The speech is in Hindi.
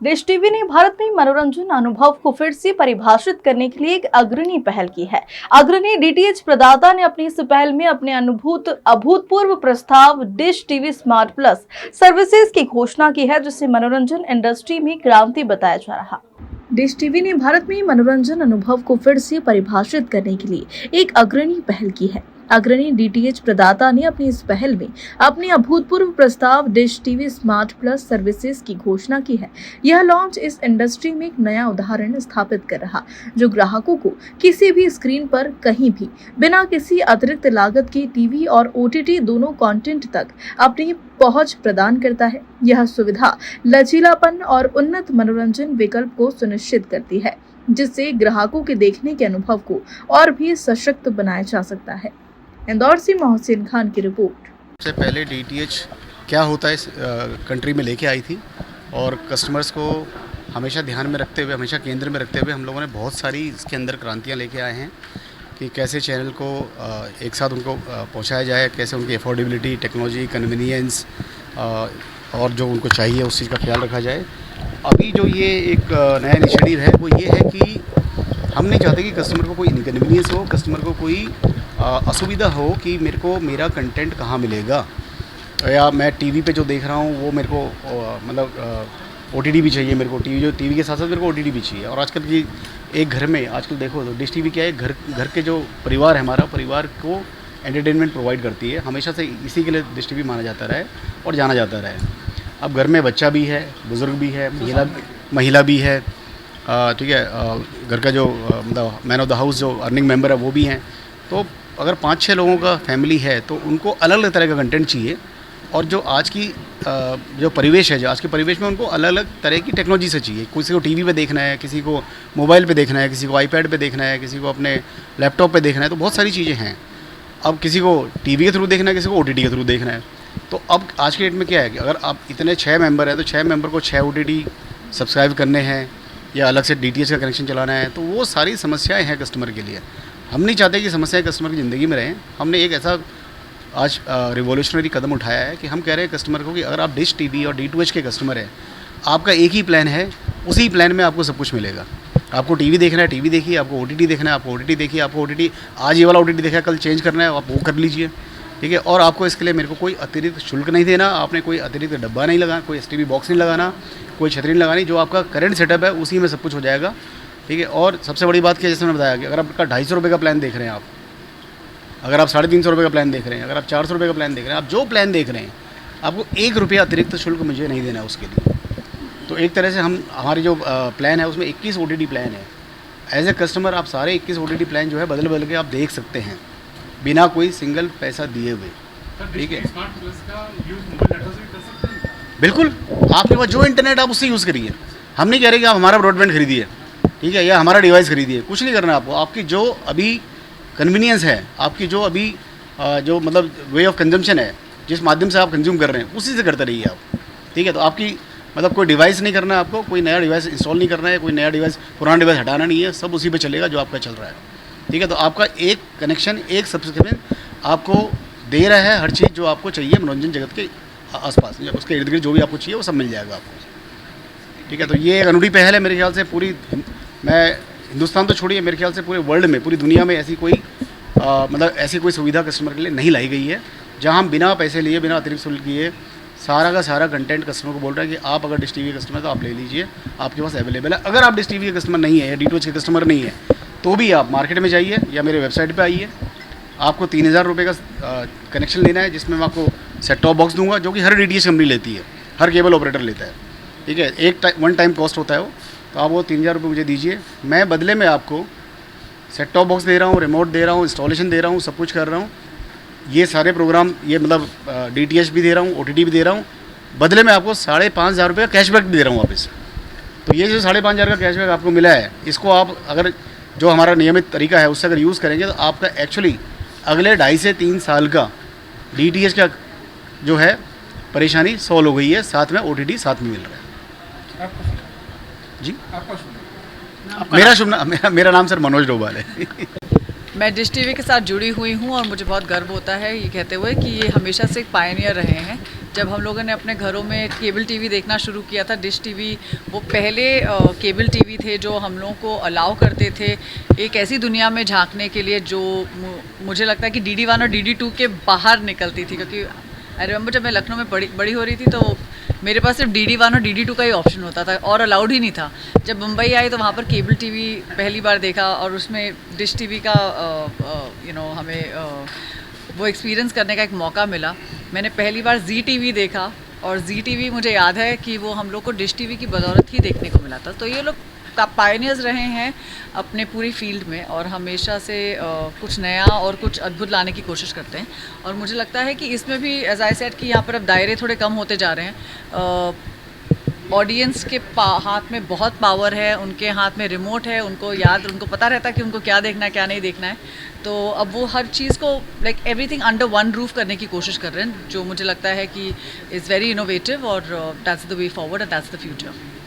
डिश टीवी ने भारत में मनोरंजन अनुभव को फिर से परिभाषित करने के लिए एक अग्रणी पहल की है। अग्रणी डीटीएच प्रदाता ने अपनी इस पहल में अपने अभूतपूर्व प्रस्ताव dish TV smart plus services की घोषणा की है, जिसे मनोरंजन इंडस्ट्री में क्रांति बताया जा रहा। डिश टीवी ने भारत में मनोरंजन अनुभव को फिर से परिभाषित करने के लिए एक अग्रणी पहल की है। अग्रणी डीटीएच प्रदाता ने अपनी इस पहल में अपने अभूतपूर्व प्रस्ताव dish TV smart plus services की घोषणा की है। यह लॉन्च इस इंडस्ट्री में एक नया उदाहरण स्थापित कर रहा, जो ग्राहकों को किसी भी स्क्रीन पर कहीं भी बिना किसी अतिरिक्त लागत के टीवी और ओटीटी दोनों कंटेंट तक अपनी पहुंच प्रदान करता है। यह सुविधा लचीलापन और उन्नत मनोरंजन विकल्प को सुनिश्चित करती है, जिससे ग्राहकों के देखने के अनुभव को और भी सशक्त बनाया जा सकता है। इंदौर से मोहसिन खान की रिपोर्ट। सबसे पहले डीटीएच क्या होता है इस कंट्री में लेके आई थी और कस्टमर्स को हमेशा ध्यान में रखते हुए, हमेशा केंद्र में रखते हुए हम लोगों ने बहुत सारी इसके अंदर क्रांतियाँ लेके आए हैं कि कैसे चैनल को एक साथ उनको पहुंचाया जाए, कैसे उनकी अफोर्डेबिलिटी, टेक्नोलॉजी, कन्वीनियंस और जो उनको चाहिए उस चीज़ का ख्याल रखा जाए। अभी जो ये एक नया इनिशिएटिव है वो ये है कि हम नहीं चाहते कि कस्टमर को कोई इनकन्वीनियंस हो, कस्टमर को कोई असुविधा हो कि मेरे को मेरा कंटेंट कहाँ मिलेगा, या मैं टीवी पे जो देख रहा हूँ वो मेरे को मतलब ओटीटी भी चाहिए, मेरे को टीवी के साथ साथ मेरे को ओटीटी भी चाहिए। और आजकल की एक घर में आजकल देखो तो डिश टीवी क्या है, घर के जो परिवार है, हमारा परिवार को एंटरटेनमेंट प्रोवाइड करती है। हमेशा से इसी के लिए डिश टीवी माना जाता रहा है और जाना जाता रहा है। अब घर में बच्चा भी है, बुज़ुर्ग भी है, महिला भी है, ठीक है, घर का जो मतलब मैन ऑफ द हाउस जो अर्निंग मेंबर है वो भी हैं। तो अगर 5-6 लोगों का फैमिली है तो उनको अलग अलग तरह का कंटेंट चाहिए। और जो आज की जो परिवेश है, जो आज के परिवेश में उनको अलग अलग तरह की टेक्नोलॉजी से चाहिए। किसी को टीवी पे देखना है, किसी को मोबाइल पे देखना है, किसी को आईपैड पे देखना है, किसी को अपने लैपटॉप पे देखना है। तो बहुत सारी चीज़ें हैं। अब किसी को टीवी के थ्रू देखना है, किसी को ओटीटी के थ्रू देखना है। तो अब आज के डेट में क्या है कि अगर आप इतने 6 मेंबर हैं तो 6 मेंबर को 6 ओटीटी सब्सक्राइब करने हैं या अलग से डीटीएच का कनेक्शन चलाना है, तो वो सारी समस्याएं हैं कस्टमर के लिए। हम नहीं चाहते कि समस्याएं कस्टमर की ज़िंदगी में रहें। हमने एक ऐसा आज रिवॉल्यूशनरी कदम उठाया है कि हम कह रहे हैं कस्टमर को कि अगर आप डिश टीवी और D2H के कस्टमर हैं, आपका एक ही प्लान है, उसी प्लान में आपको सब कुछ मिलेगा। आपको टीवी देखना है टीवी देखिए, आपको ओटीटी देखना है आपको ओटीटी देखिए, आपको ओटीटी आज ये वाला ओटीटी देखा, कल चेंज करना है आप वो कर लीजिए, ठीक है। और आपको इसके लिए मेरे को कोई अतिरिक्त शुल्क नहीं देना, आपने कोई अतिरिक्त डब्बा नहीं लगाना, कोई STV बॉक्स नहीं लगाना, कोई छतरी नहीं लगानी। जो आपका करंट सेटअप है उसी में सब कुछ हो जाएगा, ठीक है। और सबसे बड़ी बात क्या, जैसे मैंने बताया कि अगर आपका 250 रुपये का प्लान देख रहे हैं आप, अगर आप 350 रुपये का प्लान देख रहे हैं, अगर आप 400 रुपये का प्लान देख रहे हैं, आप जो प्लान देख रहे हैं, आपको 1 रुपया अतिरिक्त शुल्क मुझे नहीं देना है उसके लिए। तो एक तरह से हमारी जो प्लान है उसमें 21 OTT प्लान है। एज ए कस्टमर आप सारे 21 OTT प्लान जो है बदल बदल के आप देख सकते हैं बिना कोई सिंगल पैसा दिए हुए, ठीक है। बिल्कुल, आपके पास जो इंटरनेट आप उससे यूज़ करिए। हम नहीं कह रहे कि आप हमारा ब्रॉडबैंड खरीदिए, ठीक है, या हमारा डिवाइस खरीदिए, कुछ नहीं करना आपको। आपकी जो अभी कन्वीनियंस है, आपकी जो अभी जो मतलब वे ऑफ कंजम्पशन है, जिस माध्यम से आप कंज्यूम कर रहे हैं उसी से करते रहिए आप, ठीक है। तो आपकी मतलब कोई डिवाइस नहीं करना है आपको, कोई नया डिवाइस इंस्टॉल नहीं करना है, कोई नया डिवाइस पुराना डिवाइस हटाना नहीं है, सब उसी पे चलेगा जो आपका चल रहा है, ठीक है। तो आपका एक कनेक्शन, एक सब्सक्रिप्शन आपको दे रहा है हर चीज़ जो आपको चाहिए मनोरंजन जगत के आसपास, या उसके इर्द गिर्द जो भी आपको चाहिए वो सब मिल जाएगा आपको, ठीक है। तो ये एक अनूठी पहल है मेरे ख्याल से। पूरी मैं हिंदुस्तान तो छोड़िए, मेरे ख्याल से पूरे वर्ल्ड में, पूरी दुनिया में ऐसी कोई मतलब ऐसी कोई सुविधा कस्टमर के लिए नहीं लाई गई है, जहाँ हम बिना पैसे लिए, बिना अतिरिक्त शुल्क किए सारा का सारा कंटेंट कस्टमर को बोल रहा है कि आप अगर डिश टीवी के कस्टमर तो आप ले लीजिए, आपके पास अवेलेबल है। अगर आप डिश टीवी के कस्टमर नहीं है या D2H के कस्टमर नहीं है तो भी आप मार्केट में जाइए या मेरे वेबसाइट पे आइए। आपको 3000 रुपये का कनेक्शन लेना है, जिसमें मैं आपको सेट टॉप बॉक्स दूंगा, जो कि हर DTH कंपनी लेती है, हर केबल ऑपरेटर लेता है, ठीक है। वन टाइम कॉस्ट होता है वो। तो आप वो 3000 रुपये मुझे दीजिए, मैं बदले में आपको सेट टॉप बॉक्स दे रहा हूँ, रिमोट दे रहा हूँ, इंस्टॉलेशन दे रहा हूँ, सब कुछ कर रहा हूँ। ये सारे प्रोग्राम, ये मतलब DTH भी दे रहा हूँ, OTT भी दे रहा हूँ, बदले में आपको 5500 रुपये का कैशबैक दे रहा हूँ वापस। तो ये जो 5500 का कैशबैक आपको मिला है, इसको आप अगर जो हमारा नियमित तरीका है उससे अगर यूज़ करेंगे तो आपका एक्चुअली अगले 2.5 से 3 साल का DTH का जो है परेशानी सॉल्व हो गई है, साथ में OTT साथ में मिल रहा है जी। मेरा नाम सर मनोज डोभाल है। मैं डिश टीवी के साथ जुड़ी हुई हूँ और मुझे बहुत गर्व होता है ये कहते हुए कि ये हमेशा से एक पायनियर रहे हैं जब हम लोगों ने अपने घरों में केबल टीवी देखना शुरू किया था, डिश टीवी, वो पहले केबल टीवी थे जो हम लोगों को अलाउ करते थे एक ऐसी दुनिया में झांकने के लिए जो मुझे लगता है कि DD1 और DD2 के बाहर निकलती थी। क्योंकि आई रिमेंबर जब मैं लखनऊ में बड़ी हो रही थी तो मेरे पास सिर्फ DD1 और DD2 का ही ऑप्शन होता था और अलाउड ही नहीं था। जब मुंबई आई तो वहाँ पर केबल टीवी पहली बार देखा और उसमें डिश टीवी का हमें वो एक्सपीरियंस करने का एक मौका मिला। मैंने पहली बार जी टीवी देखा और जी टीवी मुझे याद है कि वो हम लोग को डिश टीवी की बदौलत ही देखने को मिला था। तो ये लोग पायनियर्स रहे हैं अपने पूरी फील्ड में और हमेशा से कुछ नया और कुछ अद्भुत लाने की कोशिश करते हैं। और मुझे लगता है कि इसमें भी एज आई सेड कि यहाँ पर अब दायरे थोड़े कम होते जा रहे हैं। ऑडियंस के हाथ में बहुत पावर है, उनके हाथ में रिमोट है, उनको पता रहता है कि उनको क्या देखना है क्या नहीं देखना है। तो अब वो हर चीज़ को like everything under one roof करने की कोशिश कर रहे हैं, जो मुझे लगता है कि इज़ वेरी इनोवेटिव और that's the way forward and that's the future.